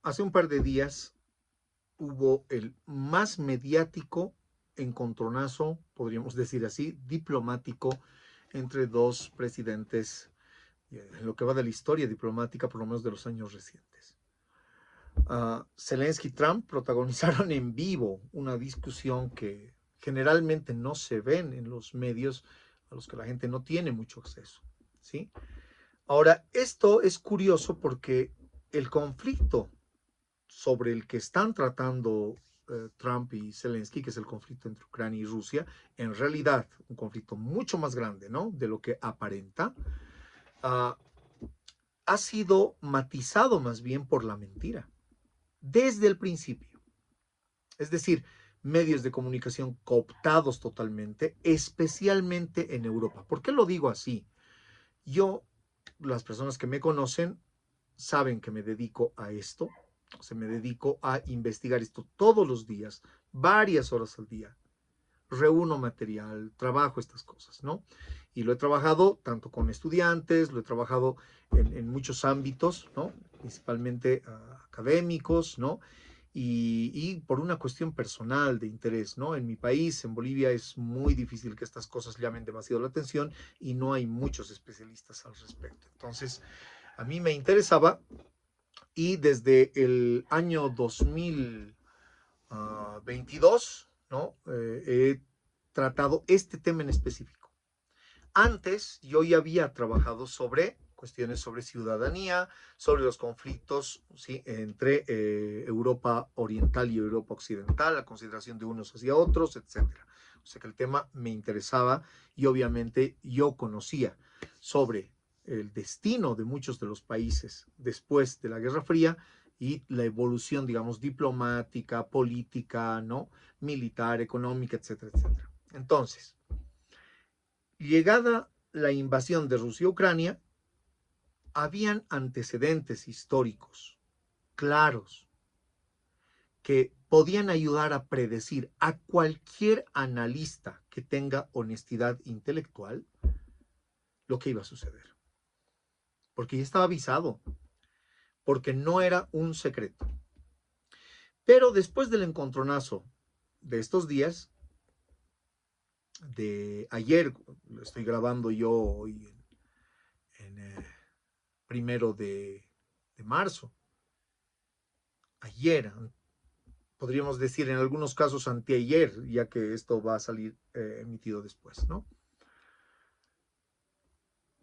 Hace un par de días hubo el más mediático encontronazo, podríamos decir así, diplomático entre dos presidentes en lo que va de la historia diplomática, por lo menos de los años recientes. Zelensky y Trump protagonizaron en vivo una discusión que generalmente no se ven en los medios a los que la gente no tiene mucho acceso, ¿sí? Ahora, esto es curioso porque el conflicto sobre el que están tratando Trump y Zelensky, que es el conflicto entre Ucrania y Rusia, en realidad un conflicto mucho más grande, ¿no? De lo que aparenta, uh, ha sido matizado más bien por la mentira, desde el principio. Es decir, medios de comunicación cooptados totalmente, especialmente en Europa. ¿Por qué lo digo así? Yo, las personas que me conocen, saben que me dedico a esto, o sea, me dedico a investigar esto todos los días, varias horas al día. Reúno material, trabajo estas cosas, ¿no? Y lo he trabajado tanto con estudiantes, lo he trabajado en muchos ámbitos, ¿no? Principalmente académicos, ¿no? Y por una cuestión personal de interés, ¿no? En mi país, en Bolivia, es muy difícil que estas cosas llamen demasiado la atención y no hay muchos especialistas al respecto. Entonces, a mí me interesaba y desde el año 2022, ¿no? He tratado este tema en específico. Antes yo ya había trabajado sobre cuestiones sobre ciudadanía, sobre los conflictos, ¿sí? Entre Europa Oriental y Europa Occidental, la consideración de unos hacia otros, etcétera. O sea que el tema me interesaba y obviamente yo conocía sobre el destino de muchos de los países después de la Guerra Fría y la evolución, digamos, diplomática, política, ¿no? Militar, económica, etcétera, etcétera. Entonces, llegada la invasión de Rusia a Ucrania, habían antecedentes históricos claros que podían ayudar a predecir a cualquier analista que tenga honestidad intelectual lo que iba a suceder. Porque ya estaba avisado, porque no era un secreto. Pero después del encontronazo de estos días, de ayer, lo estoy grabando yo hoy en primero de marzo, ayer, podríamos decir en algunos casos anteayer, ya que esto va a salir emitido después, ¿no?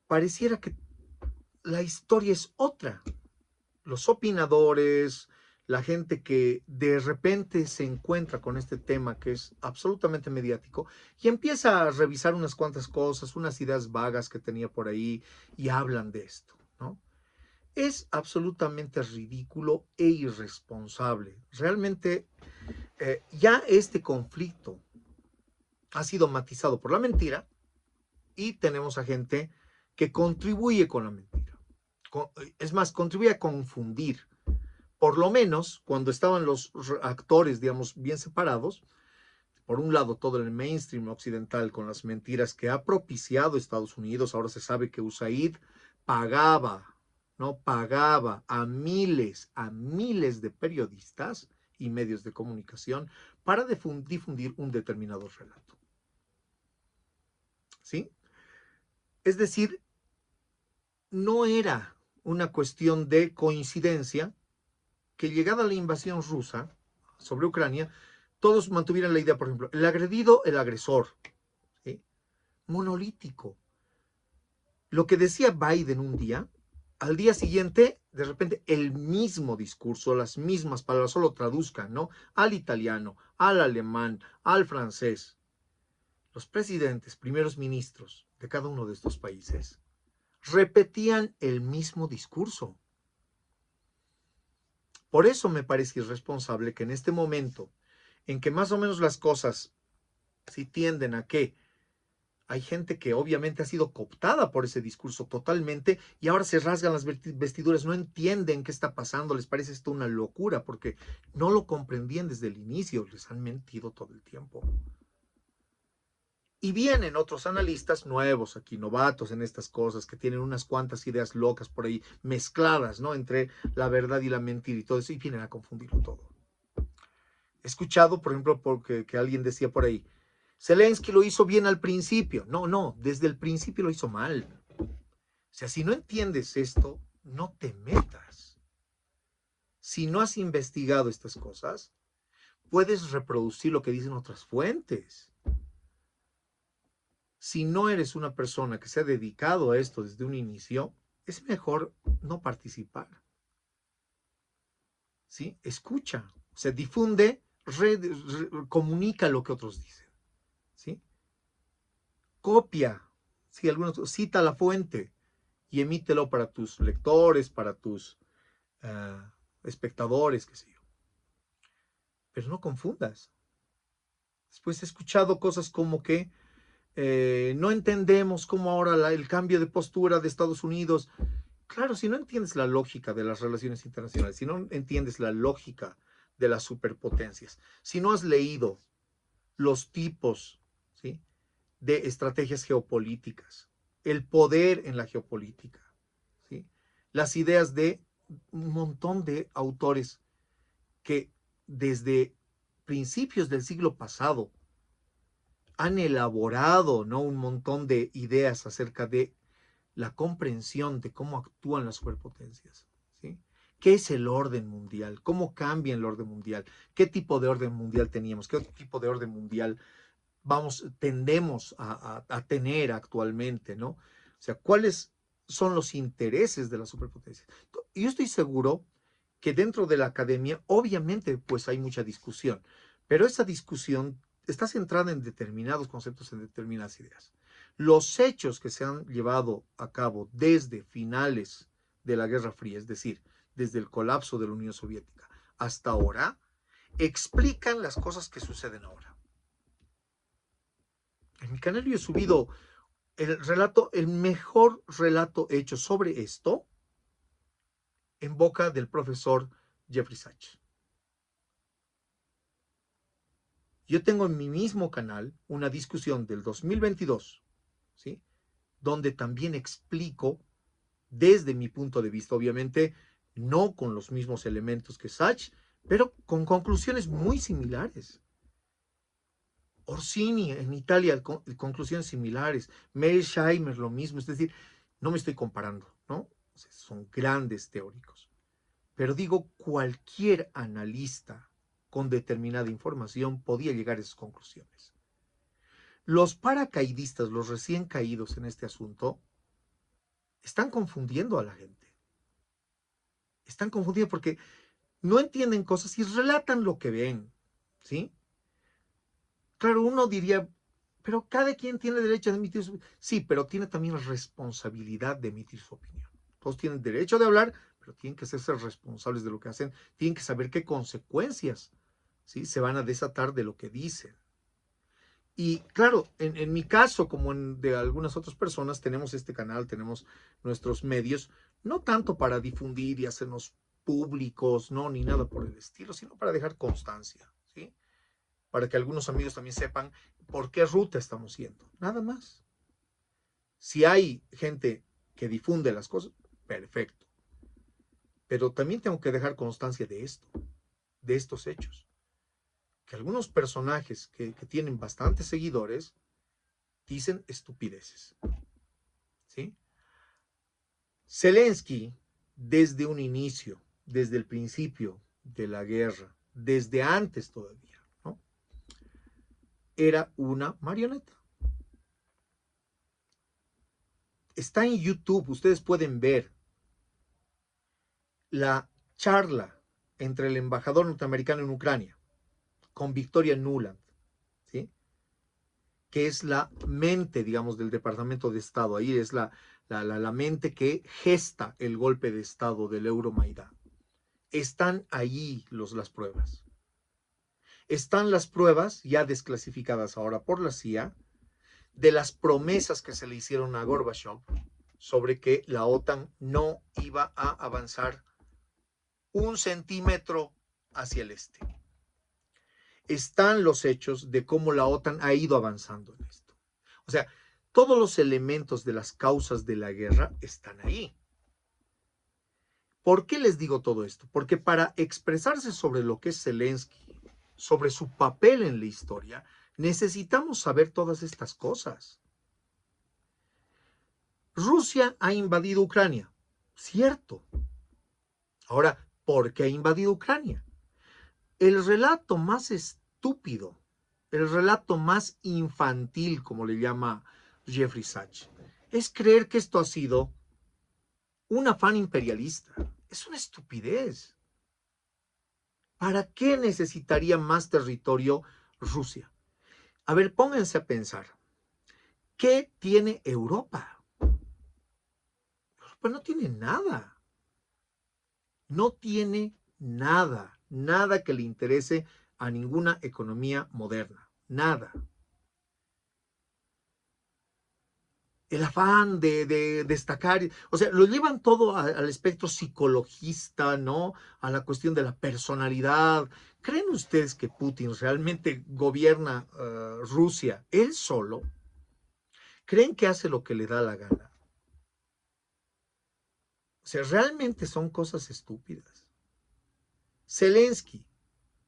Pareciera que la historia es otra. Los opinadores, la gente que de repente se encuentra con este tema que es absolutamente mediático y empieza a revisar unas cuantas cosas, unas ideas vagas que tenía por ahí y hablan de esto, ¿no? Es absolutamente ridículo e irresponsable. Realmente ya este conflicto ha sido matizado por la mentira y tenemos a gente que contribuye con la mentira. Es más, contribuye a confundir. Por lo menos cuando estaban los actores, digamos, bien separados, por un lado todo el mainstream occidental con las mentiras que ha propiciado Estados Unidos, ahora se sabe que USAID pagaba, ¿no? Pagaba a miles de periodistas y medios de comunicación para difundir un determinado relato. ¿Sí? Es decir, no era una cuestión de coincidencia que llegada la invasión rusa sobre Ucrania, todos mantuvieran la idea, por ejemplo, el agredido, el agresor, ¿sí? Monolítico. Lo que decía Biden un día, al día siguiente, de repente, el mismo discurso, las mismas palabras, solo traduzcan, ¿no? Al italiano, al alemán, al francés. Los presidentes, primeros ministros de cada uno de estos países repetían el mismo discurso. Por eso me parece irresponsable que en este momento, en que más o menos las cosas sí tienden a que hay gente que obviamente ha sido cooptada por ese discurso totalmente y ahora se rasgan las vestiduras, no entienden qué está pasando, les parece esto una locura porque no lo comprendían desde el inicio, les han mentido todo el tiempo. Y vienen otros analistas nuevos aquí, novatos en estas cosas, que tienen unas cuantas ideas locas por ahí mezcladas, ¿no? Entre la verdad y la mentira y todo eso, y vienen a confundirlo todo. He escuchado, por ejemplo, que alguien decía por ahí, Zelensky lo hizo bien al principio. No, no, desde el principio lo hizo mal. O sea, si no entiendes esto, no te metas. Si no has investigado estas cosas, puedes reproducir lo que dicen otras fuentes. Si no eres una persona que se ha dedicado a esto desde un inicio, es mejor no participar. ¿Sí? Escucha, o sea, difunde, comunica lo que otros dicen. ¿Sí? Copia, si algunos, cita la fuente y emítelo para tus lectores, para tus espectadores, qué sé yo. Pero no confundas. Después he escuchado cosas como que no entendemos cómo ahora el cambio de postura de Estados Unidos. Claro, si no entiendes la lógica de las relaciones internacionales, si no entiendes la lógica de las superpotencias, si no has leído los tipos, ¿sí?, de estrategias geopolíticas, el poder en la geopolítica, ¿sí?, las ideas de un montón de autores que desde principios del siglo pasado han elaborado, ¿no?, un montón de ideas acerca de la comprensión de cómo actúan las superpotencias, ¿sí? ¿Qué es el orden mundial? ¿Cómo cambia el orden mundial? ¿Qué tipo de orden mundial teníamos? ¿Qué tipo de orden mundial tendemos a tener actualmente, ¿no? O sea, ¿cuáles son los intereses de las superpotencias? Yo estoy seguro que dentro de la academia, obviamente, pues hay mucha discusión, pero esa discusión está centrada en determinados conceptos, en determinadas ideas. Los hechos que se han llevado a cabo desde finales de la Guerra Fría, es decir, desde el colapso de la Unión Soviética hasta ahora, explican las cosas que suceden ahora. En mi canal yo he subido el mejor relato hecho sobre esto en boca del profesor Jeffrey Sachs. Yo tengo en mi mismo canal una discusión del 2022, ¿sí?, donde también explico desde mi punto de vista, obviamente no con los mismos elementos que Sachs, pero con conclusiones muy similares. Orsini en Italia, conclusiones similares. Mearsheimer, lo mismo. Es decir, no me estoy comparando, ¿no? O sea, son grandes teóricos. Pero digo, cualquier analista con determinada información podía llegar a esas conclusiones. Los paracaidistas, los recién caídos en este asunto, están confundiendo a la gente. Están confundidos porque no entienden cosas y relatan lo que ven, ¿sí? Claro, uno diría, pero cada quien tiene derecho a emitir su... Sí, pero tiene también la responsabilidad de emitir su opinión. Todos tienen derecho de hablar, pero tienen que ser responsables de lo que hacen, tienen que saber qué consecuencias, ¿sí?, se van a desatar de lo que dicen. Y claro, en mi caso, como en de algunas otras personas, tenemos este canal, tenemos nuestros medios, no tanto para difundir y hacernos públicos, no, ni nada por el estilo, sino para dejar constancia, ¿sí?, para que algunos amigos también sepan por qué ruta estamos yendo, nada más. Si hay gente que difunde las cosas, perfecto, pero también tengo que dejar constancia de esto, de estos hechos, que algunos personajes que tienen bastantes seguidores dicen estupideces, ¿sí? Zelensky, desde un inicio, desde el principio de la guerra, desde antes todavía, ¿no?, era una marioneta. Está en YouTube, ustedes pueden ver la charla entre el embajador norteamericano en Ucrania con Victoria Nuland, ¿sí?, que es la mente, digamos, del Departamento de Estado. Ahí es la mente que gesta el golpe de Estado del Euromaidán. Están ahí las pruebas. Están las pruebas ya desclasificadas ahora por la CIA de las promesas que se le hicieron a Gorbachev sobre que la OTAN no iba a avanzar un centímetro hacia el este. Están los hechos de cómo la OTAN ha ido avanzando en esto. O sea, todos los elementos de las causas de la guerra están ahí. ¿Por qué les digo todo esto? Porque para expresarse sobre lo que es Zelensky, sobre su papel en la historia, necesitamos saber todas estas cosas. Rusia ha invadido Ucrania, cierto. Ahora, ¿por qué ha invadido Ucrania? El relato más estúpido, el relato más infantil, como le llama Jeffrey Sachs, es creer que esto ha sido un afán imperialista. Es una estupidez. ¿Para qué necesitaría más territorio Rusia? A ver, pónganse a pensar. ¿Qué tiene Europa? Pues no tiene nada. No tiene nada. Nada que le interese a ninguna economía moderna. Nada. El afán de destacar, o sea, lo llevan todo al espectro psicologista, ¿no? A la cuestión de la personalidad. ¿Creen ustedes que Putin realmente gobierna Rusia él solo? ¿Creen que hace lo que le da la gana? O sea, realmente son cosas estúpidas. Zelensky,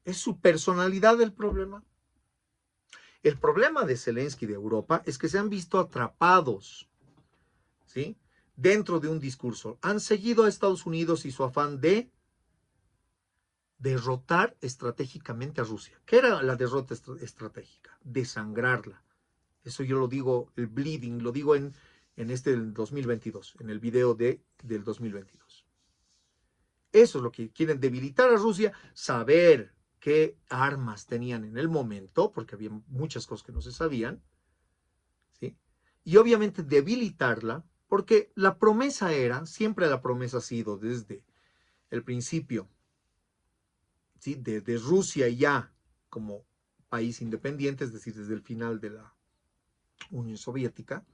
¿es su personalidad el problema? El problema de Zelensky de Europa es que se han visto atrapados, ¿sí? Dentro de un discurso. Han seguido a Estados Unidos y su afán de derrotar estratégicamente a Rusia. ¿Qué era la derrota estratégica? Desangrarla. Eso yo lo digo, el bleeding, lo digo en este del 2022, en el video del 2022. Eso es lo que quieren, debilitar a Rusia, saber qué armas tenían en el momento, porque había muchas cosas que no se sabían, ¿sí? Y obviamente debilitarla, porque la promesa era, siempre la promesa ha sido desde el principio, ¿sí? De Rusia ya como país independiente, es decir, desde el final de la Unión Soviética,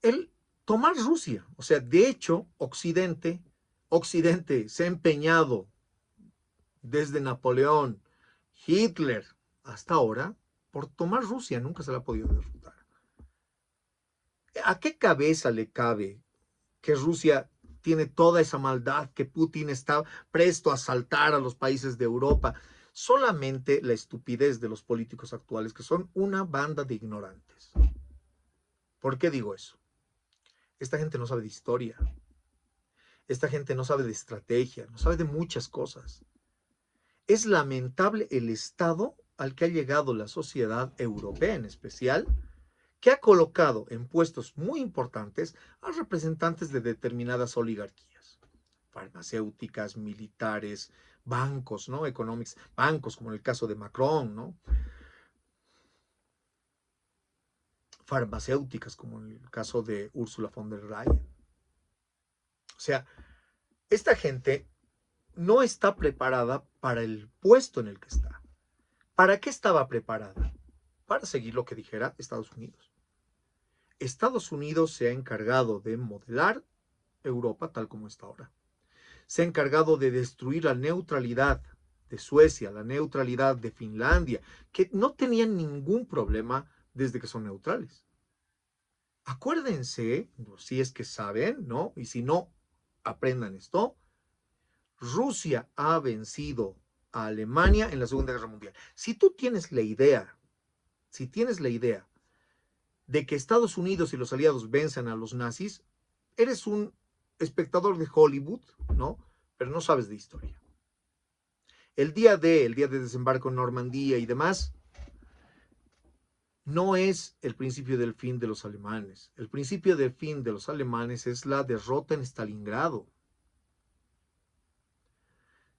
el tomar Rusia. O sea, de hecho, Occidente se ha empeñado desde Napoleón, Hitler, hasta ahora, por tomar Rusia, nunca se la ha podido derrotar. ¿A qué cabeza le cabe que Rusia tiene toda esa maldad, que Putin está presto a asaltar a los países de Europa? Solamente la estupidez de los políticos actuales, que son una banda de ignorantes. ¿Por qué digo eso? Esta gente no sabe de historia, esta gente no sabe de estrategia, no sabe de muchas cosas. Es lamentable el estado al que ha llegado la sociedad europea en especial, que ha colocado en puestos muy importantes a representantes de determinadas oligarquías, farmacéuticas, militares, bancos, ¿no? Economics, bancos como en el caso de Macron, ¿no? Farmacéuticas como en el caso de Ursula von der Leyen. O sea, esta gente no está preparada para el puesto en el que está. ¿Para qué estaba preparada? Para seguir lo que dijera Estados Unidos. Estados Unidos se ha encargado de modelar Europa tal como está ahora. Se ha encargado de destruir la neutralidad de Suecia, la neutralidad de Finlandia, que no tenían ningún problema desde que son neutrales. Acuérdense, si es que saben, ¿no? Y si no, aprendan esto. Rusia ha vencido a Alemania en la Segunda Guerra Mundial. Si tú tienes la idea, si tienes la idea de que Estados Unidos y los aliados venzan a los nazis, eres un espectador de Hollywood, ¿no? Pero no sabes de historia. El día de desembarco en Normandía y demás, no es el principio del fin de los alemanes. El principio del fin de los alemanes es la derrota en Stalingrado.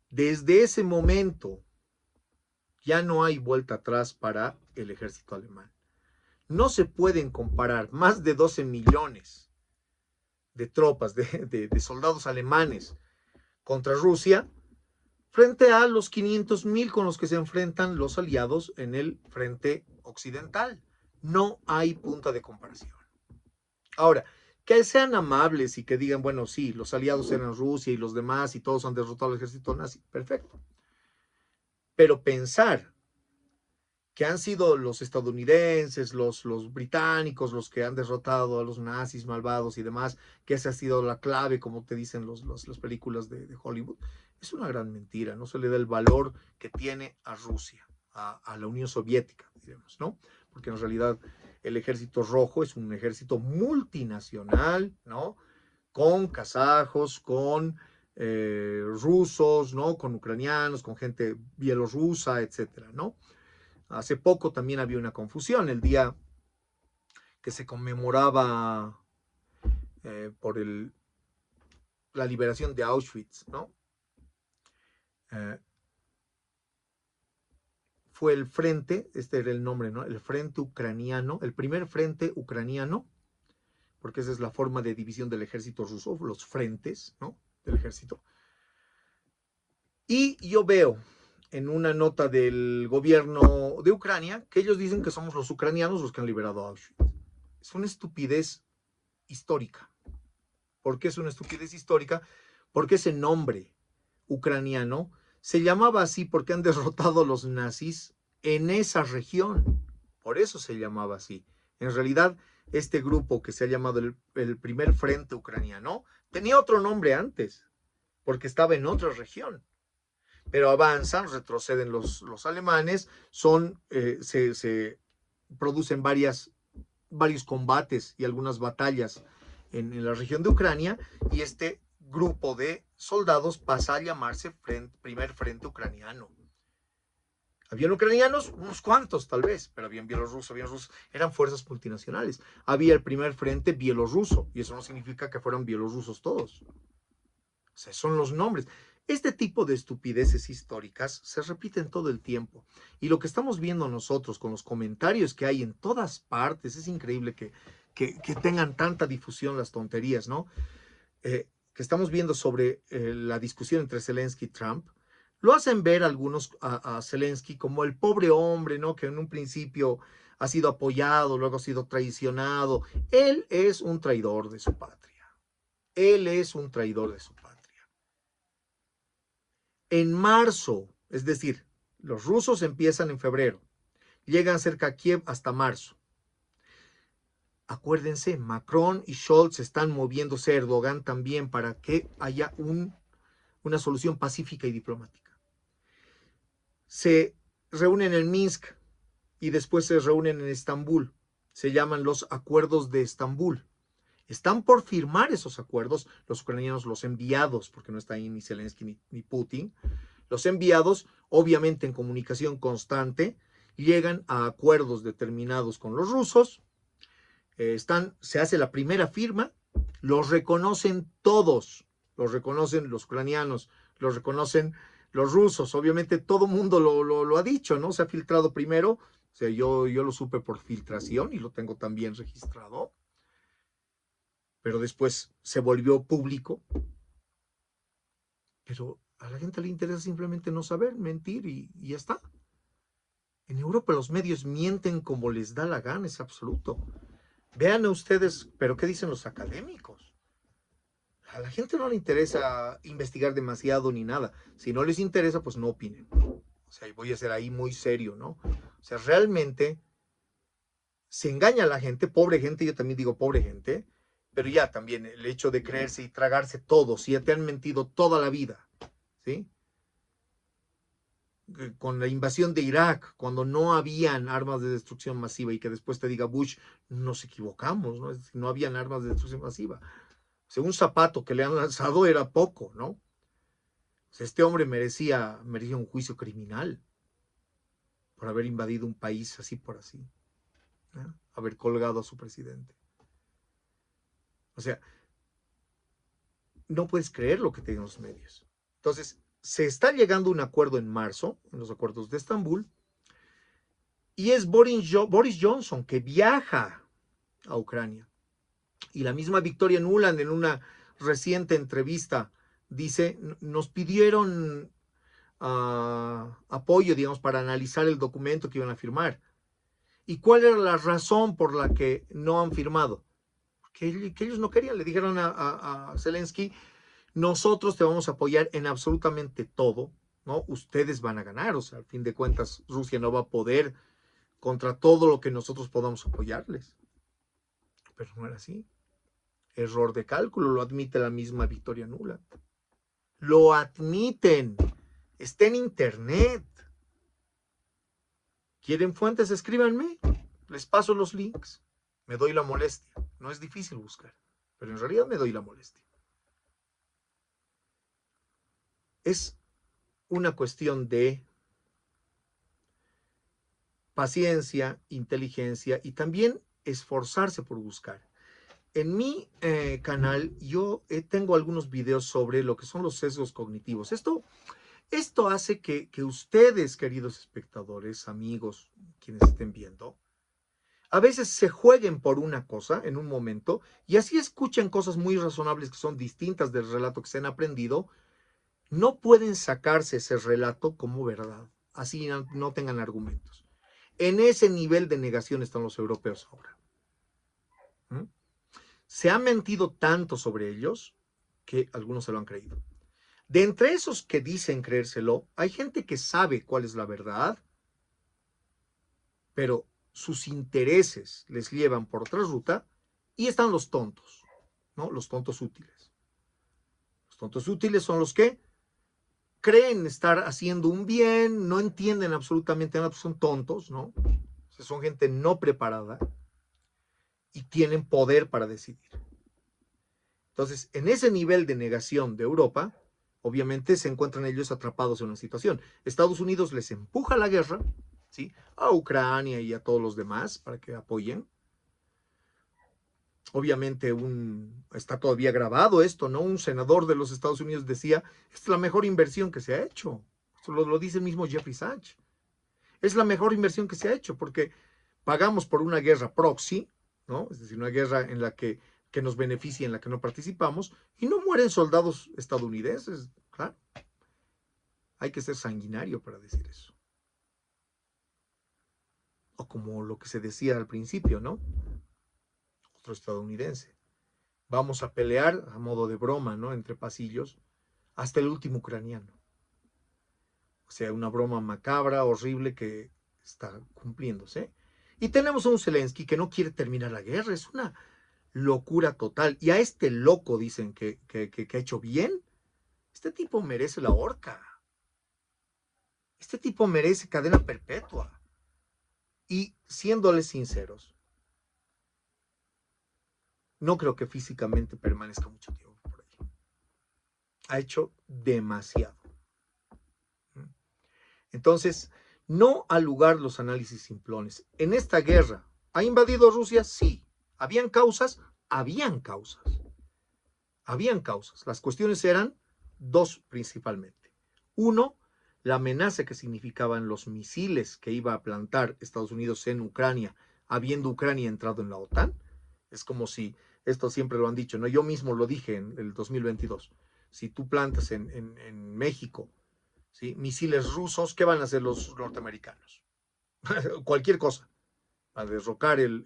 Desde ese momento ya no hay vuelta atrás para el ejército alemán. No se pueden comparar más de 12 millones de tropas, de soldados alemanes contra Rusia, frente a los 500,000 con los que se enfrentan los aliados en el frente occidental. No hay punta de comparación. Ahora, que sean amables y que digan, bueno, sí, los aliados eran Rusia y los demás y todos han derrotado al ejército nazi, perfecto. Pero pensar que han sido los estadounidenses, los británicos, los que han derrotado a los nazis malvados y demás, que esa ha sido la clave, como te dicen las películas de Hollywood, es una gran mentira. No se le da el valor que tiene a Rusia, a la Unión Soviética, diremos, ¿no? Porque en realidad el ejército rojo es un ejército multinacional, ¿no? Con kazajos, con rusos, ¿no? Con ucranianos, con gente bielorrusa, etcétera, ¿no? Hace poco también había una confusión, el día que se conmemoraba por la liberación de Auschwitz, ¿no? Fue el frente, este era el nombre, ¿no? El frente ucraniano, el primer frente ucraniano, porque esa es la forma de división del ejército ruso, los frentes, ¿no? Del ejército. Y yo veo en una nota del gobierno de Ucrania que ellos dicen que somos los ucranianos los que han liberado a Auschwitz. Es una estupidez histórica. ¿Por qué es una estupidez histórica? Porque ese nombre ucraniano se llamaba así porque han derrotado a los nazis en esa región. Por eso se llamaba así. En realidad, este grupo que se ha llamado el primer frente ucraniano tenía otro nombre antes, porque estaba en otra región. Pero avanzan, retroceden los alemanes, se producen varios combates y algunas batallas en la región de Ucrania, y este grupo de soldados pasa a llamarse primer frente ucraniano. Habían ucranianos, unos cuantos tal vez, pero habían bielorrusos, eran fuerzas multinacionales. Había el primer frente bielorruso, y eso no significa que fueran bielorrusos todos. O sea, son los nombres. Este tipo de estupideces históricas se repiten todo el tiempo. Y lo que estamos viendo nosotros con los comentarios que hay en todas partes, es increíble que tengan tanta difusión las tonterías, ¿no? Que estamos viendo sobre la discusión entre Zelensky y Trump, lo hacen ver algunos a Zelensky como el pobre hombre, ¿no? Que en un principio ha sido apoyado, luego ha sido traicionado. Él es un traidor de su patria. Él es un traidor de su patria. En marzo, es decir, los rusos empiezan en febrero, llegan cerca a Kiev hasta marzo. Acuérdense, Macron y Scholz están moviéndose, Erdogan también, para que haya una solución pacífica y diplomática. Se reúnen en Minsk y después se reúnen en Estambul. Se llaman los acuerdos de Estambul. Están por firmar esos acuerdos los ucranianos, los enviados, porque no está ahí ni Zelensky ni Putin. Los enviados, obviamente en comunicación constante, llegan a acuerdos determinados con los rusos. Se hace la primera firma, los reconocen todos, los reconocen los ucranianos, los reconocen los rusos, obviamente todo mundo lo ha dicho, ¿no? Se ha filtrado primero, o sea, yo lo supe por filtración y lo tengo también registrado, pero después se volvió público, pero a la gente le interesa simplemente no saber, mentir y ya está. En Europa los medios mienten como les da la gana, es absoluto. Vean ustedes, pero ¿qué dicen los académicos? A la gente no le interesa investigar demasiado ni nada. Si no les interesa, pues no opinen. O sea, voy a ser ahí muy serio, ¿no? O sea, realmente se engaña a la gente, pobre gente, yo también digo pobre gente, pero ya también el hecho de creerse y tragarse todo, si ya te han mentido toda la vida, ¿sí? Con la invasión de Irak, cuando no habían armas de destrucción masiva y que después te diga Bush, nos equivocamos, ¿no? Es decir, no habían armas de destrucción masiva. O sea, un zapato que le han lanzado era poco, ¿no? O sea, este hombre merecía un juicio criminal por haber invadido un país así por así, ¿no? Haber colgado a su presidente. O sea, no puedes creer lo que te digan los medios. Entonces, se está llegando a un acuerdo en marzo, en los acuerdos de Estambul, y es Boris Johnson que viaja a Ucrania. Y la misma Victoria Nuland en una reciente entrevista dice, nos pidieron apoyo, digamos, para analizar el documento que iban a firmar. ¿Y cuál era la razón por la que no han firmado? Que ellos no querían, le dijeron a Zelensky, nosotros te vamos a apoyar en absolutamente todo, ¿no? Ustedes van a ganar, o sea, al fin de cuentas Rusia no va a poder contra todo lo que nosotros podamos apoyarles. Pero no era así. Error de cálculo, lo admite la misma Victoria Nuland. Lo admiten. Está en internet. ¿Quieren fuentes? Escríbanme. Les paso los links. Me doy la molestia. No es difícil buscar, pero en realidad me doy la molestia. Es una cuestión de paciencia, inteligencia y también esforzarse por buscar. En mi canal yo tengo algunos videos sobre lo que son los sesgos cognitivos. Esto hace que ustedes, queridos espectadores, amigos, quienes estén viendo, a veces se jueguen por una cosa en un momento y así escuchen cosas muy razonables que son distintas del relato que se han aprendido. No pueden sacarse ese relato como verdad, así no tengan argumentos. En ese nivel de negación están los europeos ahora. ¿Mm? Se ha mentido tanto sobre ellos que algunos se lo han creído. De entre esos que dicen creérselo, hay gente que sabe cuál es la verdad, pero sus intereses les llevan por otra ruta y están los tontos, ¿no? Los tontos útiles. Los tontos útiles son los que creen estar haciendo un bien, no entienden absolutamente nada, pues son tontos, ¿no? O sea, son gente no preparada y tienen poder para decidir. Entonces, en ese nivel de negación de Europa, obviamente se encuentran ellos atrapados en una situación. Estados Unidos les empuja la guerra, ¿sí? A Ucrania y a todos los demás para que apoyen. Obviamente está todavía grabado esto, ¿no? Un senador de los Estados Unidos decía, esta es la mejor inversión que se ha hecho. Esto lo dice el mismo Jeffrey Sachs. Es la mejor inversión que se ha hecho porque pagamos por una guerra proxy, ¿no? Es decir, una guerra en la que nos beneficia, en la que no participamos, y no mueren soldados estadounidenses, claro. Hay que ser sanguinario para decir eso. O como lo que se decía al principio, ¿no? Otro estadounidense. Vamos a pelear a modo de broma, ¿no? Entre pasillos, hasta el último ucraniano. O sea, una broma macabra, horrible que está cumpliéndose. Y tenemos a un Zelensky que no quiere terminar la guerra. Es una locura total. Y a este loco dicen que ha hecho bien. Este tipo merece la horca. Este tipo merece cadena perpetua. Y siéndoles sinceros, no creo que físicamente permanezca mucho tiempo por ahí. Ha hecho demasiado. Entonces, no al lugar los análisis simplones. En esta guerra, ¿ha invadido Rusia? Sí. ¿Habían causas? Habían causas. Habían causas. Las cuestiones eran dos principalmente. Uno, la amenaza que significaban los misiles que iba a plantar Estados Unidos en Ucrania, habiendo Ucrania entrado en la OTAN. Es como si, esto siempre lo han dicho, ¿no? Yo mismo lo dije en el 2022. Si tú plantas en México, ¿sí? Misiles rusos, ¿qué van a hacer los norteamericanos? Cualquier cosa. A derrocar al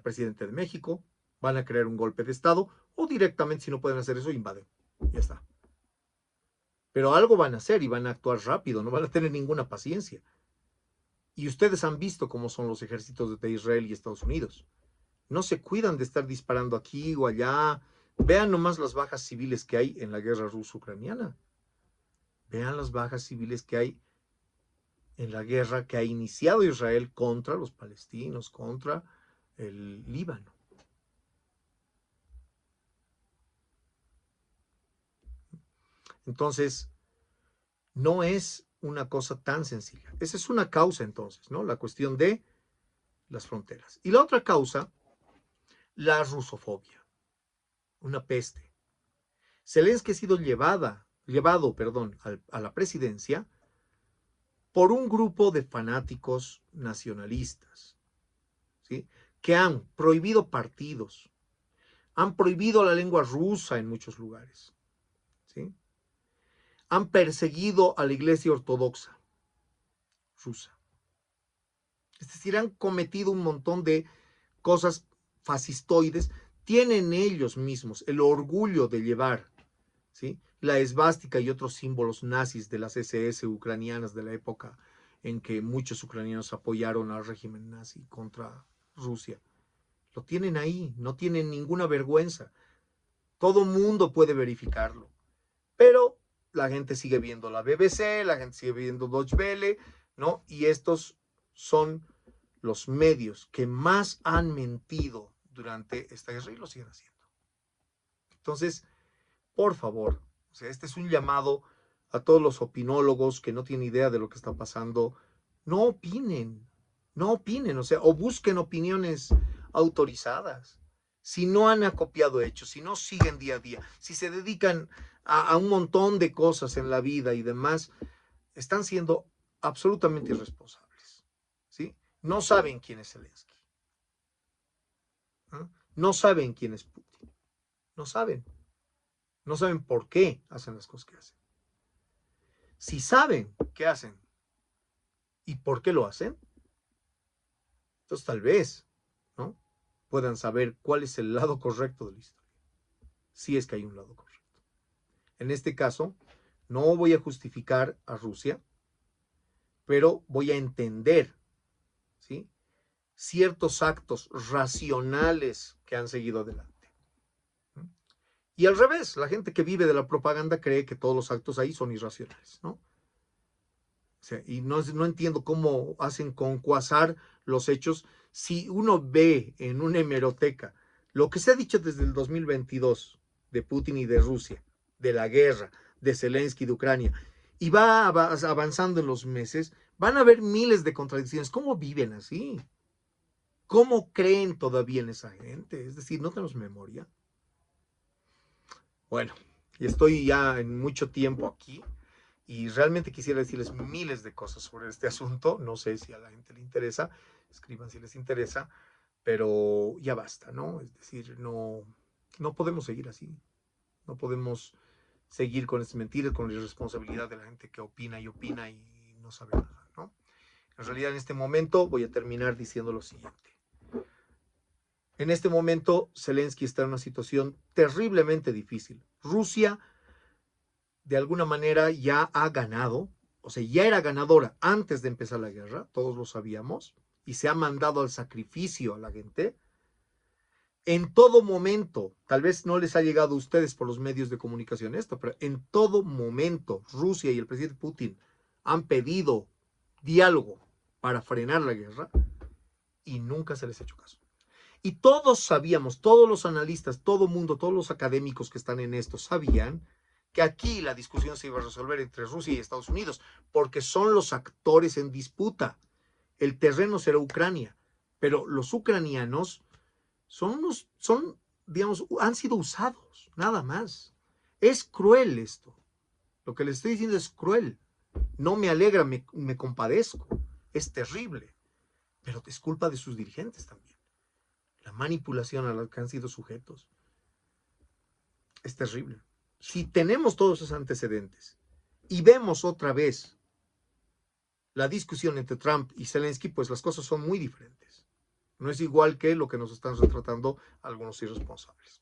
presidente de México, van a crear un golpe de Estado o directamente, si no pueden hacer eso, invaden. Ya está. Pero algo van a hacer y van a actuar rápido, no van a tener ninguna paciencia. Y ustedes han visto cómo son los ejércitos de Israel y Estados Unidos. No se cuidan de estar disparando aquí o allá. Vean nomás las bajas civiles que hay en la guerra ruso-ucraniana. Vean las bajas civiles que hay en la guerra que ha iniciado Israel contra los palestinos, contra el Líbano. Entonces, no es una cosa tan sencilla. Esa es una causa entonces, ¿no? La cuestión de las fronteras. Y la otra causa, la rusofobia, una peste. Zelensky ha sido llevado, a la presidencia por un grupo de fanáticos nacionalistas, ¿sí? Que han prohibido partidos, han prohibido la lengua rusa en muchos lugares, ¿sí? Han perseguido a la iglesia ortodoxa rusa. Es decir, han cometido un montón de cosas fascistoides. Tienen ellos mismos el orgullo de llevar, ¿sí? la esvástica y otros símbolos nazis de las SS ucranianas de la época en que muchos ucranianos apoyaron al régimen nazi contra Rusia. Lo tienen ahí, no tienen ninguna vergüenza. Todo mundo puede verificarlo. Pero la gente sigue viendo la BBC, la gente sigue viendo Deutsche Welle, ¿no? Y estos son los medios que más han mentido durante esta guerra y lo siguen haciendo. Entonces, por favor, o sea, este es un llamado a todos los opinólogos que no tienen idea de lo que está pasando. No opinen, no opinen, o sea, o busquen opiniones autorizadas. Si no han acopiado hechos, si no siguen día a día, si se dedican a un montón de cosas en la vida y demás, están siendo absolutamente irresponsables, ¿sí? No saben quién es Zelensky, ¿no? No saben quién es Putin, no saben. No saben por qué hacen las cosas que hacen. Si saben qué hacen y por qué lo hacen, entonces tal vez, ¿no?, puedan saber cuál es el lado correcto de la historia. Si es que hay un lado correcto. En este caso, no voy a justificar a Rusia, pero voy a entender, ¿sí?, ciertos actos racionales que han seguido adelante. Y al revés, la gente que vive de la propaganda cree que todos los actos ahí son irracionales, ¿no? O sea, y no entiendo cómo hacen concuasar los hechos. Si uno ve en una hemeroteca lo que se ha dicho desde el 2022 de Putin y de Rusia, de la guerra, de Zelensky, de Ucrania, y va avanzando en los meses, van a haber miles de contradicciones. ¿Cómo viven así? ¿Cómo creen todavía en esa gente? Es decir, ¿no tenemos memoria? Bueno, y estoy ya en mucho tiempo aquí. Y realmente quisiera decirles miles de cosas sobre este asunto. No sé si a la gente le interesa. Escriban si les interesa. Pero ya basta, ¿no? Es decir, no podemos seguir así. No podemos seguir con estas mentiras, con la irresponsabilidad de la gente que opina y no sabe nada, ¿no? En realidad, en este momento voy a terminar diciendo lo siguiente. En este momento, Zelensky está en una situación terriblemente difícil. Rusia de alguna manera ya ha ganado, o sea, ya era ganadora antes de empezar la guerra, todos lo sabíamos, y se ha mandado al sacrificio a la gente. En todo momento, tal vez no les ha llegado a ustedes por los medios de comunicación esto, pero en todo momento Rusia y el presidente Putin han pedido diálogo para frenar la guerra y nunca se les ha hecho caso. Y todos sabíamos, todos los analistas, todo el mundo, todos los académicos que están en esto sabían que aquí la discusión se iba a resolver entre Rusia y Estados Unidos, porque son los actores en disputa. El terreno será Ucrania, pero los ucranianos digamos, han sido usados, nada más. Es cruel esto. Lo que les estoy diciendo es cruel. No me alegra, me compadezco. Es terrible, pero es culpa de sus dirigentes también. La manipulación a la que han sido sujetos es terrible. Si tenemos todos esos antecedentes y vemos otra vez la discusión entre Trump y Zelensky, pues las cosas son muy diferentes. No es igual que lo que nos están retratando algunos irresponsables.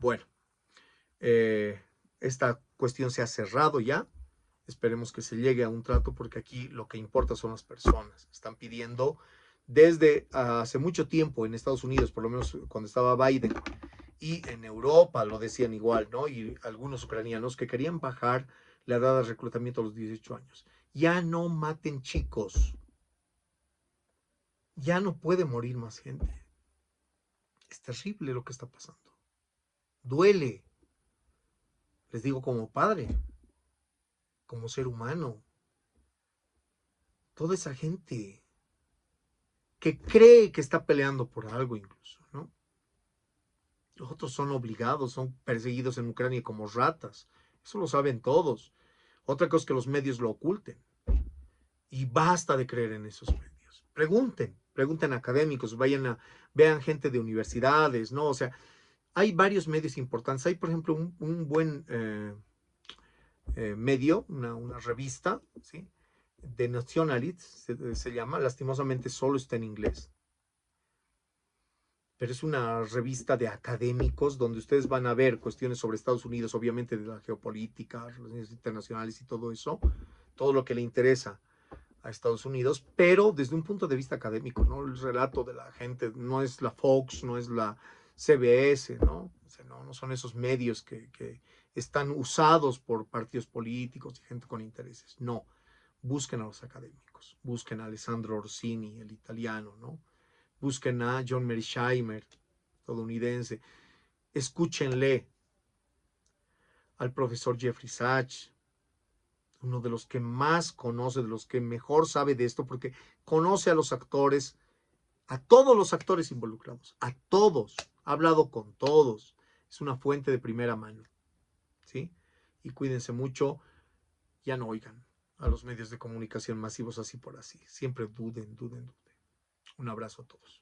Bueno, esta cuestión se ha cerrado ya. Esperemos que se llegue a un trato porque aquí lo que importa son las personas. Están pidiendo desde hace mucho tiempo en Estados Unidos, por lo menos cuando estaba Biden, y en Europa lo decían igual, ¿no? Y algunos ucranianos que querían bajar la edad de reclutamiento a los 18 años. Ya no maten chicos. Ya no puede morir más gente. Es terrible lo que está pasando. Duele. Les digo como padre, como ser humano. Toda esa gente que cree que está peleando por algo incluso, ¿no? Los otros son obligados, son perseguidos en Ucrania como ratas. Eso lo saben todos. Otra cosa es que los medios lo oculten. Y basta de creer en esos medios. Pregunten a académicos, vean gente de universidades, ¿no? O sea, hay varios medios importantes. Hay, por ejemplo, un buen medio, una revista, ¿sí?, The Nationalist, se llama, lastimosamente solo está en inglés. pero es una revista de académicos donde ustedes van a ver cuestiones sobre Estados Unidos, obviamente de la geopolítica, relaciones internacionales y todo eso, todo lo que le interesa a Estados Unidos, pero desde un punto de vista académico, ¿no? El relato de la gente no es la Fox, no es la CBS, ¿no? O sea, no son esos medios que están usados por partidos políticos y gente con intereses. No, busquen a los académicos, busquen a Alessandro Orsini, el italiano, ¿no? Busquen a John Mearsheimer, estadounidense, escúchenle al profesor Jeffrey Sachs, uno de los que más conoce, de los que mejor sabe de esto, porque conoce a los actores, a todos los actores involucrados, a todos, ha hablado con todos, es una fuente de primera mano, ¿sí? Y cuídense mucho, ya no oigan a los medios de comunicación masivos así por así, siempre duden, duden, duden. Un abrazo a todos.